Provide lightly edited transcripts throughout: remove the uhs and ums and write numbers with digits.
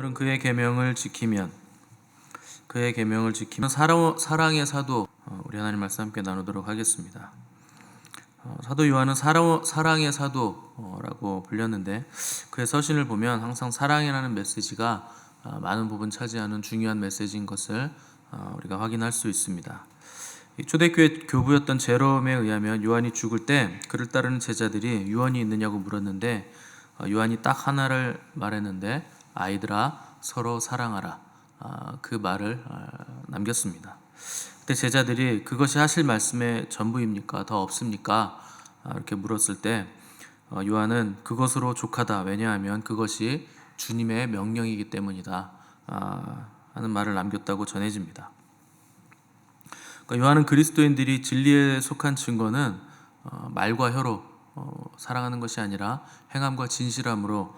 오늘은 그의 계명을 지키면 사랑의 사도, 우리 하나님 말씀 함께 나누도록 하겠습니다. 사도 요한은 사랑의 사도라고 불렸는데, 그의 서신을 보면 항상 사랑이라는 메시지가 많은 부분 차지하는 중요한 메시지인 것을 우리가 확인할 수 있습니다. 초대교회 교부였던 제롬에 의하면 요한이 죽을 때 그를 따르는 제자들이 유언이 있느냐고 물었는데, 요한이 딱 하나를 말했는데, 아이들아 서로 사랑하라, 그 말을 남겼습니다. 그때 제자들이 그것이 하실 말씀의 전부입니까? 더 없습니까? 이렇게 물었을 때 요한은 그것으로 족하다, 왜냐하면 그것이 주님의 명령이기 때문이다 하는 말을 남겼다고 전해집니다. 그러니까 요한은 그리스도인들이 진리에 속한 증거는 말과 혀로 사랑하는 것이 아니라 행함과 진실함으로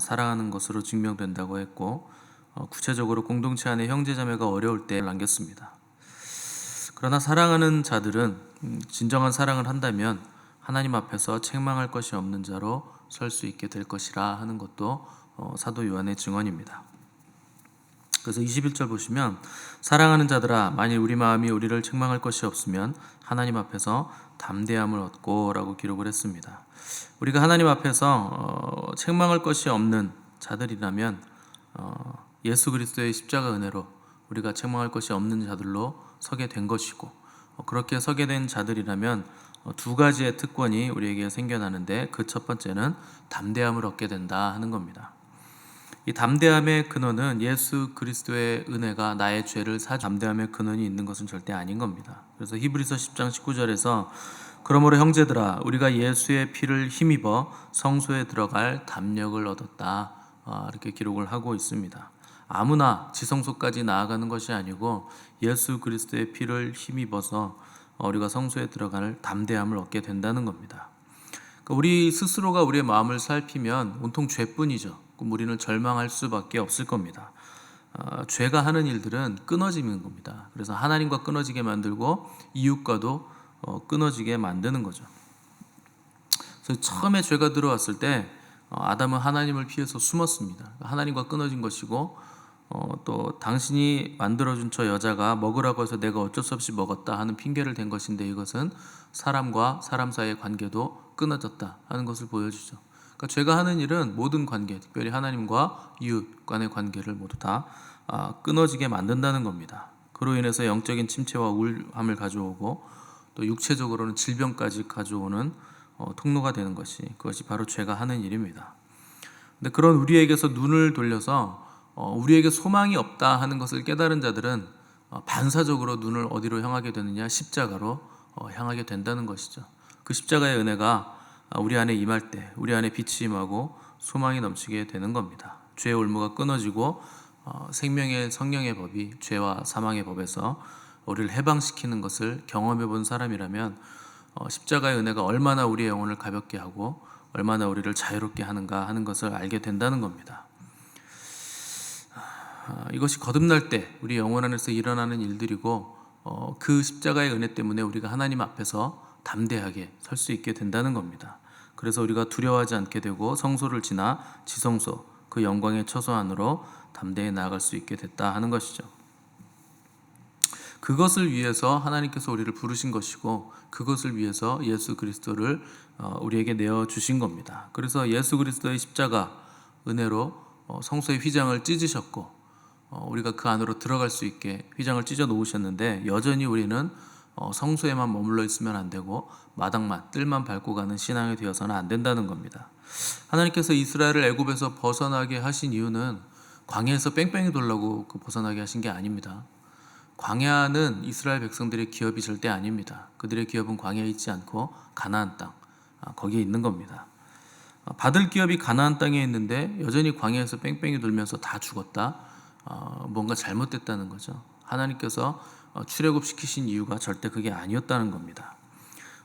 사랑하는 것으로 증명된다고 했고, 구체적으로 공동체 안에 형제자매가 어려울 때 남겼습니다. 그러나 사랑하는 자들은 진정한 사랑을 한다면 하나님 앞에서 책망할 것이 없는 자로 설 수 있게 될 것이라 하는 것도 사도 요한의 증언입니다. 그래서 21절 보시면, 사랑하는 자들아, 만일 우리 마음이 우리를 책망할 것이 없으면 하나님 앞에서 담대함을 얻고 라고 기록을 했습니다. 우리가 하나님 앞에서 책망할 것이 없는 자들이라면 예수 그리스도의 십자가 은혜로 우리가 책망할 것이 없는 자들로 서게 된 것이고, 그렇게 서게 된 자들이라면 두 가지의 특권이 우리에게 생겨나는데, 그 첫 번째는 담대함을 얻게 된다 하는 겁니다. 이 담대함의 근원은 예수 그리스도의 은혜가 나의 죄를 담대함의 근원이 있는 것은 절대 아닌 겁니다. 그래서 히브리서 10장 19절에서 그러므로 형제들아, 우리가 예수의 피를 힘입어 성소에 들어갈 담력을 얻었다, 이렇게 기록을 하고 있습니다. 아무나 지성소까지 나아가는 것이 아니고 예수 그리스도의 피를 힘입어서 우리가 성소에 들어갈 담대함을 얻게 된다는 겁니다. 우리 스스로가 우리의 마음을 살피면 온통 죄뿐이죠. 우리는 절망할 수밖에 없을 겁니다. 죄가 하는 일들은 끊어지는 겁니다. 그래서 하나님과 끊어지게 만들고 이웃과도 끊어지게 만드는 거죠. 그래서 처음에 죄가 들어왔을 때 아담은 하나님을 피해서 숨었습니다. 하나님과 끊어진 것이고, 또 당신이 만들어준 저 여자가 먹으라고 해서 내가 어쩔 수 없이 먹었다 하는 핑계를 댄 것인데, 이것은 사람과 사람 사이의 관계도 끊어졌다 하는 것을 보여주죠. 그러니까 죄가 하는 일은 모든 관계, 특별히 하나님과 이웃 간의 관계를 모두 다 끊어지게 만든다는 겁니다. 그로 인해서 영적인 침체와 우울함을 가져오고, 또 육체적으로는 질병까지 가져오는 통로가 되는 그것이 바로 죄가 하는 일입니다. 근데 그런 우리에게서 눈을 돌려서 우리에게 소망이 없다 하는 것을 깨달은 자들은 반사적으로 눈을 어디로 향하게 되느냐? 십자가로 향하게 된다는 것이죠. 그 십자가의 은혜가 우리 안에 임할 때 우리 안에 빛이 임하고 소망이 넘치게 되는 겁니다. 죄의 올무가 끊어지고 생명의 성령의 법이 죄와 사망의 법에서 우리를 해방시키는 것을 경험해 본 사람이라면 십자가의 은혜가 얼마나 우리의 영혼을 가볍게 하고 얼마나 우리를 자유롭게 하는가 하는 것을 알게 된다는 겁니다. 이것이 거듭날 때 우리 영혼 안에서 일어나는 일들이고, 그 십자가의 은혜 때문에 우리가 하나님 앞에서 담대하게 설 수 있게 된다는 겁니다. 그래서 우리가 두려워하지 않게 되고 성소를 지나 지성소, 그 영광의 처소 안으로 담대히 나아갈 수 있게 됐다 하는 것이죠. 그것을 위해서 하나님께서 우리를 부르신 것이고, 그것을 위해서 예수 그리스도를 우리에게 내어주신 겁니다. 그래서 예수 그리스도의 십자가 은혜로 성소의 휘장을 찢으셨고, 우리가 그 안으로 들어갈 수 있게 휘장을 찢어 놓으셨는데, 여전히 우리는 성소에만 머물러 있으면 안 되고 마당만 뜰만 밟고 가는 신앙이 되어서는 안 된다는 겁니다. 하나님께서 이스라엘을 애굽에서 벗어나게 하신 이유는 광야에서 뺑뺑이 돌라고 벗어나게 하신 게 아닙니다. 광야는 이스라엘 백성들의 기업이 절대 아닙니다. 그들의 기업은 광야에 있지 않고 가나안 땅, 거기에 있는 겁니다. 받을 기업이 가나안 땅에 있는데 여전히 광야에서 뺑뺑이 돌면서 다 죽었다? 뭔가 잘못됐다는 거죠. 하나님께서 출애굽시키신 이유가 절대 그게 아니었다는 겁니다.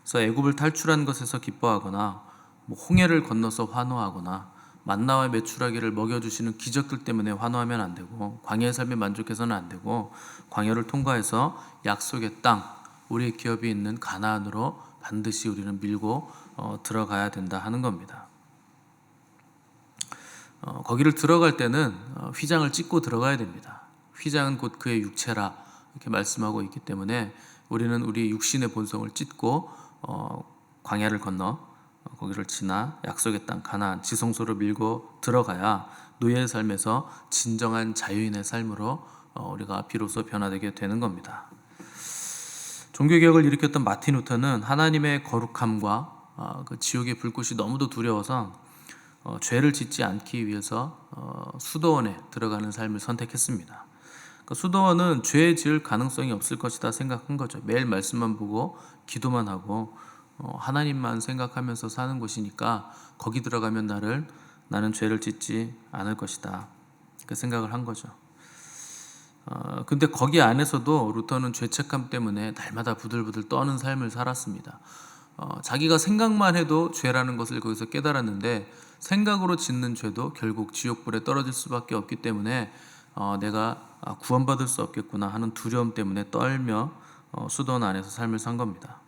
그래서 애굽을 탈출한 것에서 기뻐하거나, 홍해를 건너서 환호하거나, 만나와 메추라기를 먹여주시는 기적들 때문에 환호하면 안 되고, 광야의 삶에 만족해서는 안 되고, 광야를 통과해서 약속의 땅, 우리의 기업이 있는 가나안으로 반드시 우리는 밀고 들어가야 된다 하는 겁니다. 거기를 들어갈 때는 휘장을 찢고 들어가야 됩니다. 휘장은 곧 그의 육체라 이렇게 말씀하고 있기 때문에 우리는 우리 육신의 본성을 찢고 광야를 건너 거기를 지나 약속의 땅 가나안 지성소로 밀고 들어가야 노예의 삶에서 진정한 자유인의 삶으로 우리가 비로소 변화되게 되는 겁니다. 종교개혁을 일으켰던 마틴 루터는 하나님의 거룩함과 그 지옥의 불꽃이 너무도 두려워서 죄를 짓지 않기 위해서 수도원에 들어가는 삶을 선택했습니다. 그러니까 수도원은 죄 지을 가능성이 없을 것이다 생각한 거죠. 매일 말씀만 보고 기도만 하고 하나님만 생각하면서 사는 곳이니까 거기 들어가면 나는 죄를 짓지 않을 것이다 그 생각을 한 거죠. 근데 거기 안에서도 루터는 죄책감 때문에 날마다 부들부들 떠는 삶을 살았습니다. 자기가 생각만 해도 죄라는 것을 거기서 깨달았는데 생각으로 짓는 죄도 결국 지옥불에 떨어질 수밖에 없기 때문에 내가 구원받을 수 없겠구나 하는 두려움 때문에 떨며 수도원 안에서 삶을 산 겁니다.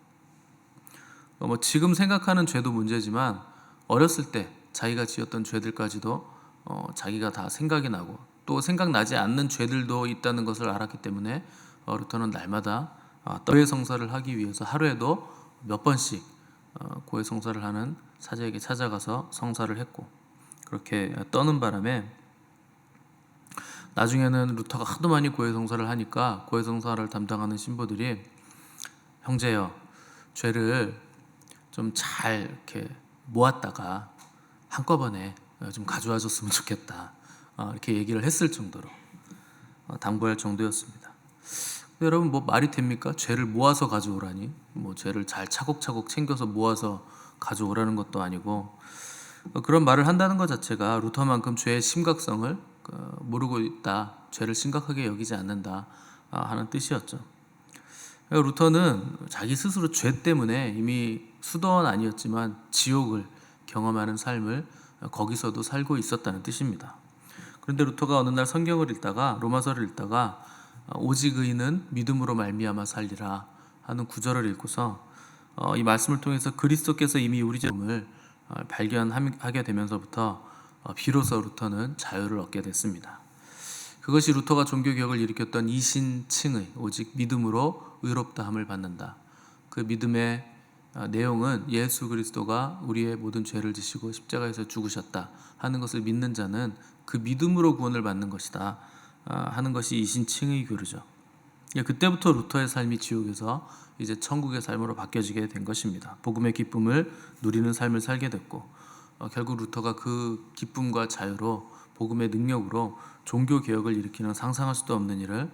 지금 생각하는 죄도 문제지만 어렸을 때 자기가 지었던 죄들까지도 자기가 다 생각이 나고 또 생각나지 않는 죄들도 있다는 것을 알았기 때문에 루터는 날마다 고해 성사를 하기 위해서 하루에도 몇 번씩 고해 성사를 하는 사제에게 찾아가서 성사를 했고 그렇게 떠는 바람에 나중에는 루터가 하도 많이 고해 성사를 하니까 고해 성사를 담당하는 신부들이 형제여 죄를 좀 잘 이렇게 모았다가 한꺼번에 좀 가져와 줬으면 좋겠다 이렇게 얘기를 했을 정도로 당부할 정도였습니다. 여러분 말이 됩니까? 죄를 모아서 가져오라니 죄를 잘 차곡차곡 챙겨서 모아서 가져오라는 것도 아니고 그런 말을 한다는 것 자체가 루터만큼 죄의 심각성을 모르고 있다, 죄를 심각하게 여기지 않는다 하는 뜻이었죠. 루터는 자기 스스로 죄 때문에 이미 수도원 아니었지만 지옥을 경험하는 삶을 거기서도 살고 있었다는 뜻입니다. 그런데 루터가 어느 날 성경을 읽다가 로마서를 읽다가 오직 의인은 믿음으로 말미암아 살리라 하는 구절을 읽고서 이 말씀을 통해서 그리스도께서 이미 우리 죄를 발견하게 되면서부터 비로소 루터는 자유를 얻게 됐습니다. 그것이 루터가 종교개혁을 일으켰던 이신칭의 오직 믿음으로 의롭다함을 받는다. 그 믿음의 내용은 예수 그리스도가 우리의 모든 죄를 지시고 십자가에서 죽으셨다 하는 것을 믿는 자는 그 믿음으로 구원을 받는 것이다 하는 것이 이신칭의 교리죠. 그때부터 루터의 삶이 지옥에서 이제 천국의 삶으로 바뀌어지게 된 것입니다. 복음의 기쁨을 누리는 삶을 살게 됐고 결국 루터가 그 기쁨과 자유로 복음의 능력으로 종교개혁을 일으키는 상상할 수도 없는 일을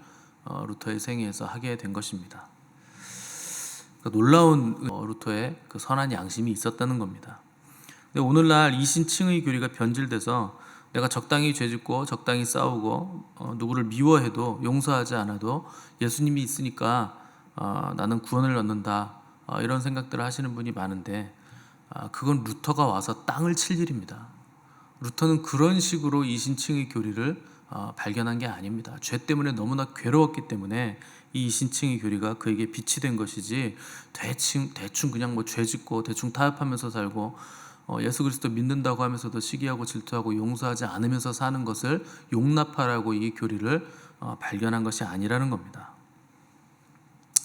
루터의 생애에서 하게 된 것입니다. 놀라운 루터의 그 선한 양심이 있었다는 겁니다. 근데 오늘날 이신칭의 교리가 변질돼서 내가 적당히 죄짓고 적당히 싸우고 누구를 미워해도 용서하지 않아도 예수님이 있으니까 나는 구원을 얻는다 이런 생각들을 하시는 분이 많은데 그건 루터가 와서 땅을 칠 일입니다. 루터는 그런 식으로 이신칭의 교리를 발견한 게 아닙니다. 죄 때문에 너무나 괴로웠기 때문에 이 이신칭의 교리가 그에게 빛이 된 것이지 대충 그냥 죄 짓고 대충 타협하면서 살고 예수 그리스도 믿는다고 하면서도 시기하고 질투하고 용서하지 않으면서 사는 것을 용납하라고 이 교리를 발견한 것이 아니라는 겁니다.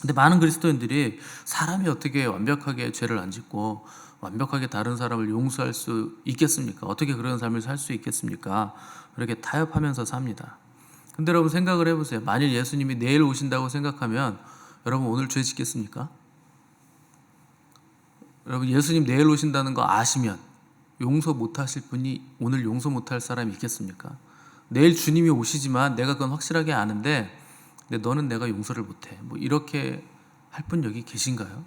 근데 많은 그리스도인들이 사람이 어떻게 완벽하게 죄를 안 짓고 완벽하게 다른 사람을 용서할 수 있겠습니까? 어떻게 그런 삶을 살 수 있겠습니까? 그렇게 타협하면서 삽니다. 근데 여러분 생각을 해보세요. 만일 예수님이 내일 오신다고 생각하면 여러분 오늘 죄 짓겠습니까? 여러분 예수님 내일 오신다는 거 아시면 용서 못하실 분이 오늘 용서 못할 사람이 있겠습니까? 내일 주님이 오시지만 내가 그건 확실하게 아는데 근데 너는 내가 용서를 못해 이렇게 할 분 여기 계신가요?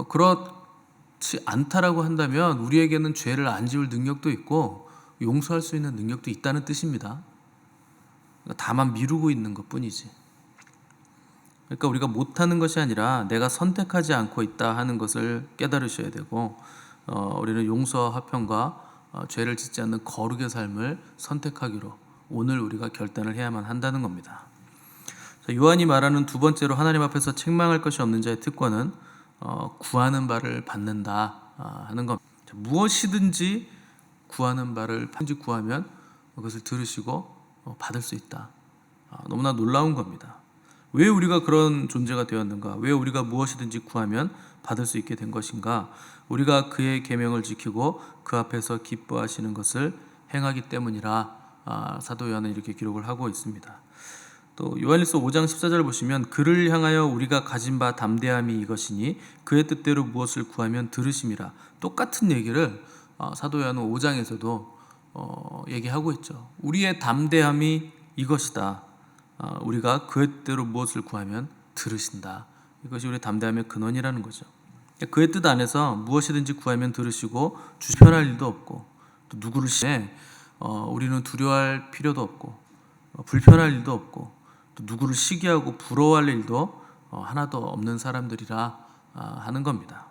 그렇지 않다라고 한다면 우리에게는 죄를 안 지울 능력도 있고 용서할 수 있는 능력도 있다는 뜻입니다. 다만 미루고 있는 것뿐이지. 그러니까 우리가 못하는 것이 아니라 내가 선택하지 않고 있다 하는 것을 깨달으셔야 되고 우리는 용서와 화평과 죄를 짓지 않는 거룩의 삶을 선택하기로 오늘 우리가 결단을 해야만 한다는 겁니다. 요한이 말하는 두 번째로 하나님 앞에서 책망할 것이 없는 자의 특권은 구하는 바를 받는다 하는 겁니다. 무엇이든지 구하는 바를 구하면 그것을 들으시고 받을 수 있다. 너무나 놀라운 겁니다. 왜 우리가 그런 존재가 되었는가? 왜 우리가 무엇이든지 구하면 받을 수 있게 된 것인가? 우리가 그의 계명을 지키고 그 앞에서 기뻐하시는 것을 행하기 때문이라 사도 요한은 이렇게 기록을 하고 있습니다. 또 요한일서 5장 14절 보시면 그를 향하여 우리가 가진 바 담대함이 이것이니 그의 뜻대로 무엇을 구하면 들으심이라. 똑같은 얘기를 사도 요한은 5장에서도 얘기하고 있죠. 우리의 담대함이 이것이다. 우리가 그의 뜻대로 무엇을 구하면 들으신다. 이것이 우리의 담대함의 근원이라는 거죠. 그의 뜻 안에서 무엇이든지 구하면 들으시고 주편할 일도 없고 또 누구를 우리는 두려워할 필요도 없고 불편할 일도 없고 또 누구를 시기하고 부러워할 일도 하나도 없는 사람들이라 하는 겁니다.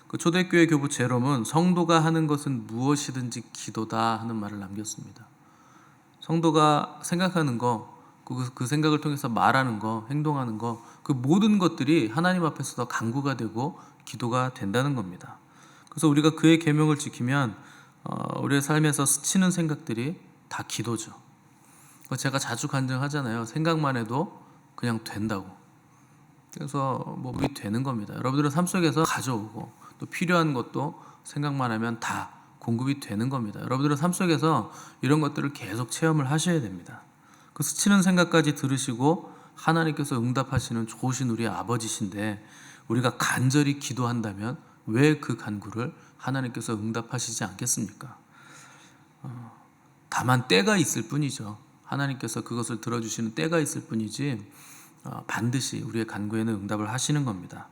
그 초대교회 교부 제롬은 성도가 하는 것은 무엇이든지 기도다 하는 말을 남겼습니다. 성도가 생각하는 거, 그 생각을 통해서 말하는 거, 행동하는 거, 그 모든 것들이 하나님 앞에서 간구가 되고 기도가 된다는 겁니다. 그래서 우리가 그의 계명을 지키면 우리의 삶에서 스치는 생각들이 다 기도죠. 제가 자주 간증하잖아요. 생각만 해도 그냥 된다고. 그래서 그게 되는 겁니다. 여러분들은 삶 속에서 가져오고 또 필요한 것도 생각만 하면 다 공급이 되는 겁니다. 여러분들은 삶 속에서 이런 것들을 계속 체험을 하셔야 됩니다. 그 스치는 생각까지 들으시고 하나님께서 응답하시는 좋으신 우리 아버지신데 우리가 간절히 기도한다면 왜 그 간구를 하나님께서 응답하시지 않겠습니까? 다만 때가 있을 뿐이죠. 하나님께서 그것을 들어주시는 때가 있을 뿐이지 반드시 우리의 간구에는 응답을 하시는 겁니다.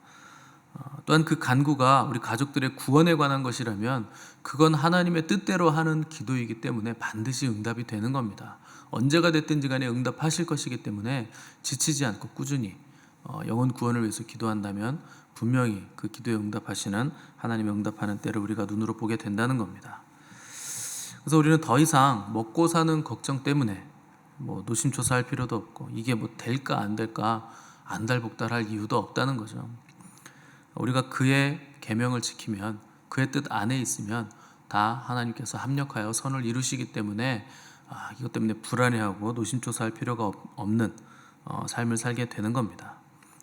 또한 그 간구가 우리 가족들의 구원에 관한 것이라면 그건 하나님의 뜻대로 하는 기도이기 때문에 반드시 응답이 되는 겁니다. 언제가 됐든지 간에 응답하실 것이기 때문에 지치지 않고 꾸준히 영혼 구원을 위해서 기도한다면 분명히 그 기도에 응답하시는 하나님의 응답하는 때를 우리가 눈으로 보게 된다는 겁니다. 그래서 우리는 더 이상 먹고 사는 걱정 때문에 노심초사할 필요도 없고 이게 될까 안 될까 안달복달할 이유도 없다는 거죠. 우리가 그의 계명을 지키면 그의 뜻 안에 있으면 다 하나님께서 합력하여 선을 이루시기 때문에 이것 때문에 불안해하고 노심초사할 필요가 없는 삶을 살게 되는 겁니다.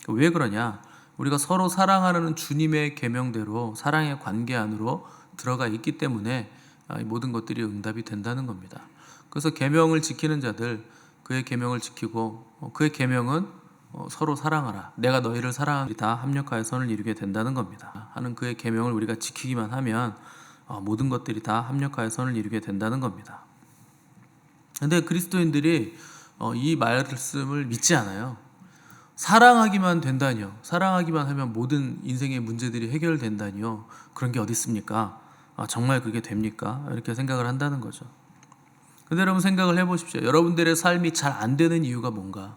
왜 그러냐? 우리가 서로 사랑하는 주님의 계명대로 사랑의 관계 안으로 들어가 있기 때문에 모든 것들이 응답이 된다는 겁니다. 그래서 계명을 지키는 자들, 그의 계명을 지키고 그의 계명은 서로 사랑하라. 내가 너희를 사랑하리 다 합력하여 선을 이루게 된다는 겁니다. 하는 그의 계명을 우리가 지키기만 하면 모든 것들이 다 합력하여 선을 이루게 된다는 겁니다. 그런데 그리스도인들이 이 말씀을 믿지 않아요. 사랑하기만 된다니요. 사랑하기만 하면 모든 인생의 문제들이 해결된다니요. 그런 게 어디 있습니까? 정말 그게 됩니까? 이렇게 생각을 한다는 거죠. 근데 여러분 생각을 해보십시오. 여러분들의 삶이 잘 안 되는 이유가 뭔가?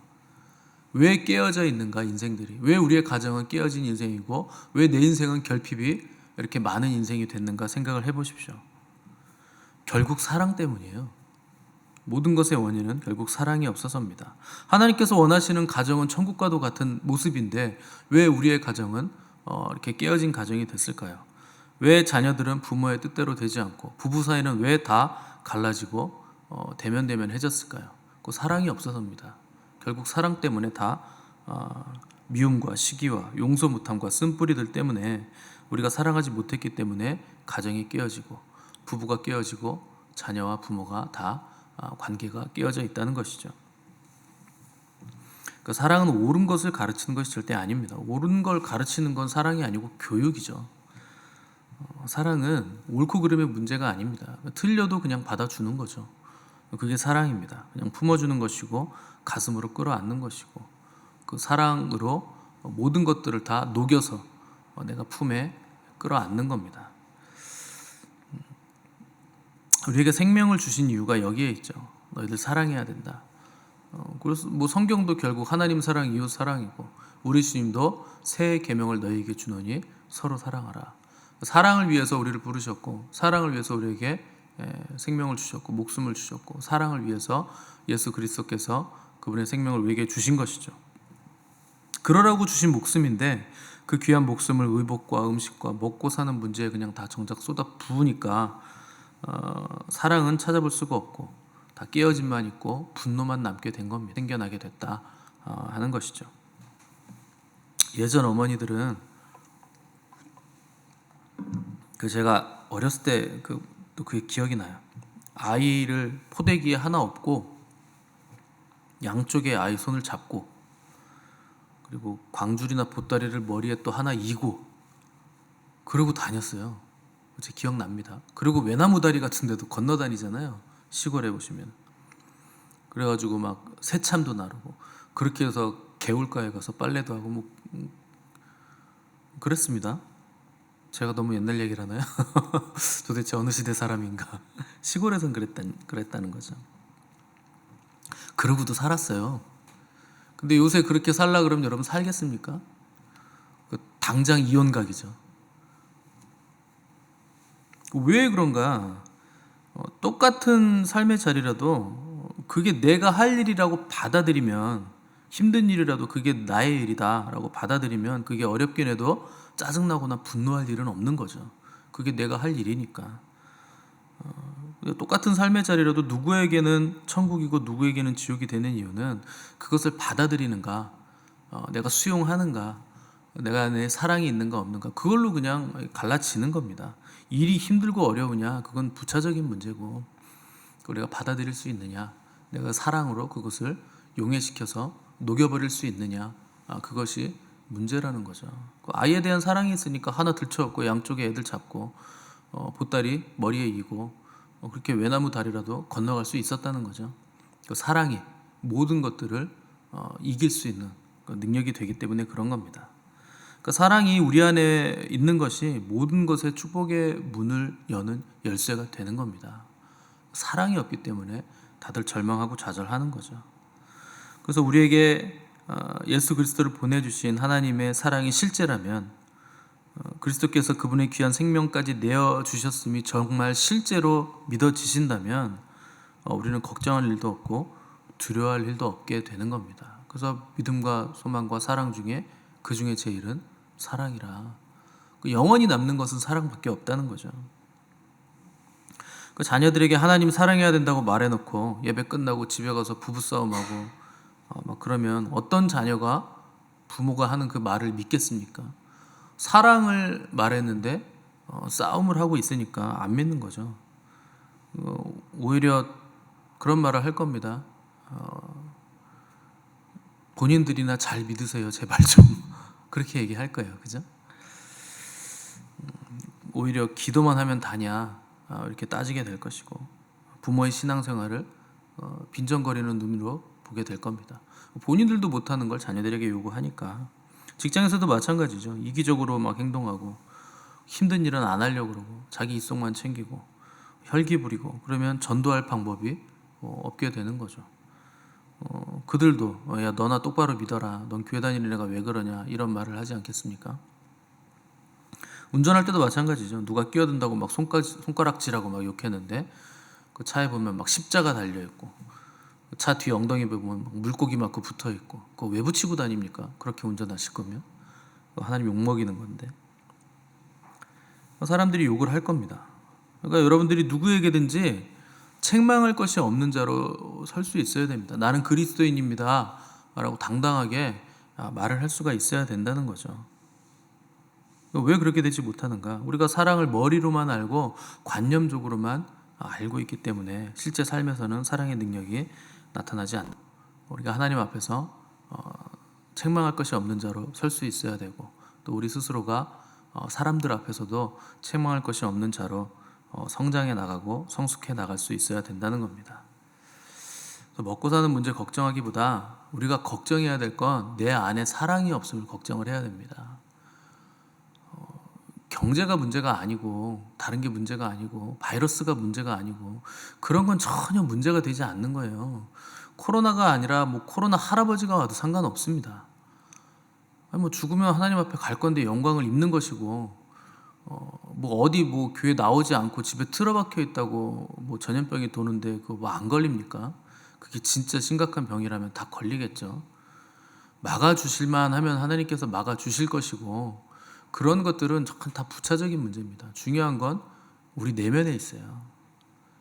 왜 깨어져 있는가 인생들이? 왜 우리의 가정은 깨어진 인생이고 왜 내 인생은 결핍이 이렇게 많은 인생이 됐는가 생각을 해보십시오. 결국 사랑 때문이에요. 모든 것의 원인은 결국 사랑이 없어서입니다. 하나님께서 원하시는 가정은 천국과도 같은 모습인데 왜 우리의 가정은 이렇게 깨어진 가정이 됐을까요? 왜 자녀들은 부모의 뜻대로 되지 않고 부부 사이는 왜 다 갈라지고 대면대면해졌을까요? 그 사랑이 없어서입니다. 결국 사랑 때문에 다 미움과 시기와 용서 못함과 쓴뿌리들 때문에 우리가 사랑하지 못했기 때문에 가정이 깨어지고 부부가 깨어지고 자녀와 부모가 다 관계가 깨어져 있다는 것이죠. 그러니까 사랑은 옳은 것을 가르치는 것이 절대 아닙니다. 옳은 걸 가르치는 건 사랑이 아니고 교육이죠. 사랑은 옳고 그름의 문제가 아닙니다. 틀려도 그냥 받아주는 거죠. 그게 사랑입니다. 그냥 품어주는 것이고 가슴으로 끌어안는 것이고 그 사랑으로 모든 것들을 다 녹여서 내가 품에 끌어안는 겁니다. 우리에게 생명을 주신 이유가 여기에 있죠. 너희들 사랑해야 된다. 그래서 성경도 결국 하나님 사랑, 이웃 사랑이고 우리 주님도 새 계명을 너희에게 주노니 서로 사랑하라. 사랑을 위해서 우리를 부르셨고 사랑을 위해서 우리에게 생명을 주셨고 목숨을 주셨고 사랑을 위해서 예수 그리스도께서 그분의 생명을 우리에게 주신 것이죠. 그러라고 주신 목숨인데 그 귀한 목숨을 의복과 음식과 먹고 사는 문제에 그냥 다 정작 쏟아 부으니까 사랑은 찾아볼 수가 없고 다 깨어짐만 있고 분노만 남게 된 겁니다. 생겨나게 됐다 하는 것이죠. 예전 어머니들은 제가 어렸을 때 또 그게 기억이 나요. 아이를 포대기에 하나 업고 양쪽에 아이 손을 잡고 그리고 광줄이나 보따리를 머리에 또 하나 이고 그러고 다녔어요. 제 기억납니다. 그리고 외나무 다리 같은 데도 건너 다니잖아요. 시골에 보시면. 그래가지고 막 새참도 나르고 그렇게 해서 개울가에 가서 빨래도 하고 뭐 그랬습니다. 제가 너무 옛날 얘기를 하나요? 도대체 어느 시대 사람인가? 시골에선 그랬다는 거죠. 그러고도 살았어요. 근데 요새 그렇게 살라 그러면 여러분 살겠습니까? 당장 이혼각이죠. 왜 그런가? 똑같은 삶의 자리라도 그게 내가 할 일이라고 받아들이면, 힘든 일이라도 그게 나의 일이다라고 받아들이면 그게 어렵긴 해도 짜증나거나 분노할 일은 없는 거죠. 그게 내가 할 일이니까. 똑같은 삶의 자리라도 누구에게는 천국이고 누구에게는 지옥이 되는 이유는 그것을 받아들이는가, 내가 수용하는가, 내가 안에 사랑이 있는가 없는가, 그걸로 그냥 갈라치는 겁니다. 일이 힘들고 어려우냐, 그건 부차적인 문제고, 그걸 내가 받아들일 수 있느냐, 내가 사랑으로 그것을 용해시켜서 녹여버릴 수 있느냐, 그것이 문제라는 거죠. 아이에 대한 사랑이 있으니까 하나 들쳐업고 양쪽에 애들 잡고 보따리 머리에 이고 그렇게 외나무 다리라도 건너갈 수 있었다는 거죠. 그 사랑이 모든 것들을 이길 수 있는 능력이 되기 때문에 그런 겁니다. 그 사랑이 우리 안에 있는 것이 모든 것의 축복의 문을 여는 열쇠가 되는 겁니다. 사랑이 없기 때문에 다들 절망하고 좌절하는 거죠. 그래서 우리에게 예수 그리스도를 보내주신 하나님의 사랑이 실제라면, 그리스도께서 그분의 귀한 생명까지 내어주셨음이 정말 실제로 믿어지신다면 우리는 걱정할 일도 없고 두려워할 일도 없게 되는 겁니다. 그래서 믿음과 소망과 사랑 중에 그 중에 제일은 사랑이라. 영원히 남는 것은 사랑밖에 없다는 거죠. 그 자녀들에게 하나님 사랑해야 된다고 말해놓고 예배 끝나고 집에 가서 부부싸움하고 막 그러면 어떤 자녀가 부모가 하는 그 말을 믿겠습니까? 사랑을 말했는데 싸움을 하고 있으니까 안 믿는 거죠. 오히려 그런 말을 할 겁니다. 본인들이나 잘 믿으세요, 제발 좀. 그렇게 얘기할 거예요, 그죠? 오히려 기도만 하면 다냐, 이렇게 따지게 될 것이고, 부모의 신앙생활을 빈정거리는 눈으로 보게 될 겁니다. 본인들도 못하는 걸 자녀들에게 요구하니까. 직장에서도 마찬가지죠. 이기적으로 막 행동하고 힘든 일은 안 하려고 그러고 자기 이속만 챙기고 혈기 부리고 그러면 전도할 방법이 없게 되는 거죠. 그들도 야 너나 똑바로 믿어라, 넌 교회 다니는 애가 왜 그러냐, 이런 말을 하지 않겠습니까? 운전할 때도 마찬가지죠. 누가 끼어든다고 막 손가락질하고 막 욕했는데 그 차에 보면 막 십자가 달려있고 차 뒤 엉덩이 보면 물고기 맞고 붙어있고, 그거 왜 붙이고 다닙니까? 그렇게 운전하실 거면 하나님 욕먹이는 건데. 사람들이 욕을 할 겁니다. 그러니까 여러분들이 누구에게든지 책망할 것이 없는 자로 설 수 있어야 됩니다. 나는 그리스도인입니다 라고 당당하게 말을 할 수가 있어야 된다는 거죠. 왜 그렇게 되지 못하는가? 우리가 사랑을 머리로만 알고 관념적으로만 알고 있기 때문에 실제 삶에서는 사랑의 능력이 나타나지 않는, 우리가 하나님 앞에서 책망할 것이 없는 자로 설 수 있어야 되고, 또 우리 스스로가 사람들 앞에서도 책망할 것이 없는 자로 성장해 나가고 성숙해 나갈 수 있어야 된다는 겁니다. 먹고 사는 문제 걱정하기보다 우리가 걱정해야 될 건 내 안에 사랑이 없음을 걱정을 해야 됩니다. 경제가 문제가 아니고 다른 게 문제가 아니고 바이러스가 문제가 아니고 그런 건 전혀 문제가 되지 않는 거예요. 코로나가 아니라 뭐 코로나 할아버지가 와도 상관없습니다. 뭐 죽으면 하나님 앞에 갈 건데 영광을 입는 것이고, 뭐 어디 뭐 교회 나오지 않고 집에 틀어박혀 있다고 뭐 전염병이 도는데 그거 뭐 안 걸립니까? 그게 진짜 심각한 병이라면 다 걸리겠죠. 막아주실만 하면 하나님께서 막아주실 것이고, 그런 것들은 전 다 부차적인 문제입니다. 중요한 건 우리 내면에 있어요.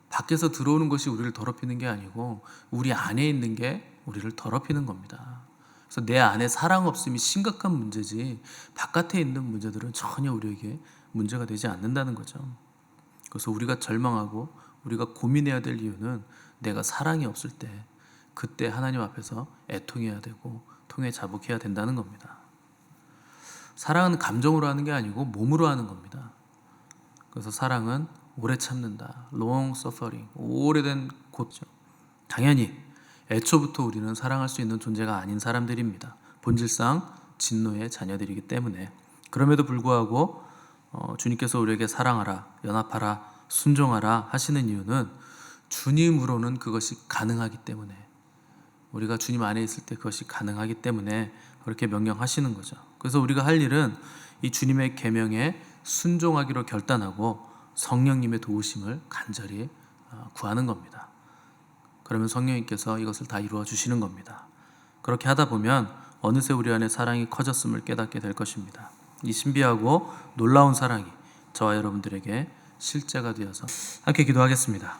밖에서 들어오는 것이 우리를 더럽히는 게 아니고 우리 안에 있는 게 우리를 더럽히는 겁니다. 그래서 내 안에 사랑 없음이 심각한 문제지, 바깥에 있는 문제들은 전혀 우리에게 문제가 되지 않는다는 거죠. 그래서 우리가 절망하고 우리가 고민해야 될 이유는 내가 사랑이 없을 때, 그때 하나님 앞에서 애통해야 되고 통해 자복해야 된다는 겁니다. 사랑은 감정으로 하는 게 아니고 몸으로 하는 겁니다. 그래서 사랑은 오래 참는다. long suffering. 오래된 고죠. 당연히 애초부터 우리는 사랑할 수 있는 존재가 아닌 사람들입니다. 본질상 진노의 자녀들이기 때문에. 그럼에도 불구하고 주님께서 우리에게 사랑하라, 연합하라, 순종하라 하시는 이유는 주님으로는 그것이 가능하기 때문에, 우리가 주님 안에 있을 때 그것이 가능하기 때문에 그렇게 명령하시는 거죠. 그래서 우리가 할 일은 이 주님의 계명에 순종하기로 결단하고 성령님의 도우심을 간절히 구하는 겁니다. 그러면 성령님께서 이것을 다 이루어 주시는 겁니다. 그렇게 하다 보면 어느새 우리 안에 사랑이 커졌음을 깨닫게 될 것입니다. 이 신비하고 놀라운 사랑이 저와 여러분들에게 실제가 되어서 함께 기도하겠습니다.